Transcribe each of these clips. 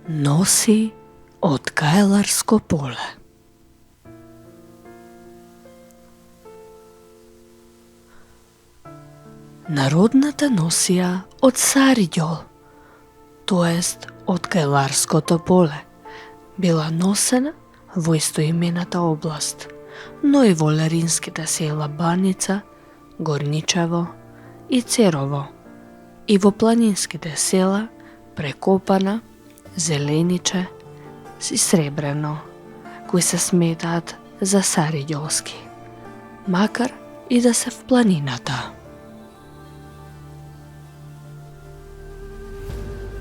носи од Гајларско поле. Народната носија од Сариѓол, тоест од Гајларското поле, била носена во истоимената област, но и во ларинските села Баница, Горничево и Церово, и во планинските села Прекопана, Зелениче и Сребрено, кои се сметаат за сариѓолски, макар и да се в планината.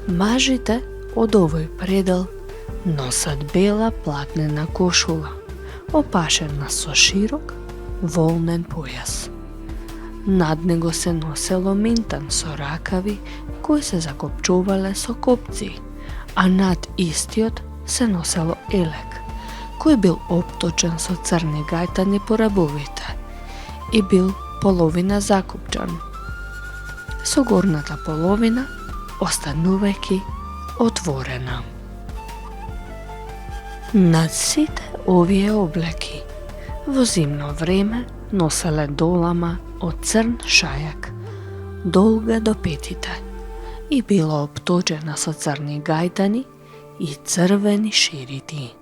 Мажите од овој предел носат бела платнена кошула, опашена со широк волнен појас. Над него се носело минтан со ракави кои се закопчувале со копци, а над истиот се носело елек, кој бил обточен со црни гајтани по рабовите и бил половина закопчан, со горната половина останувајќи отворена. Над сите овие облеки во зимно време носеле долама од црн шајак, долга до петите, и била обточена со црни гајтани и црвени ширити.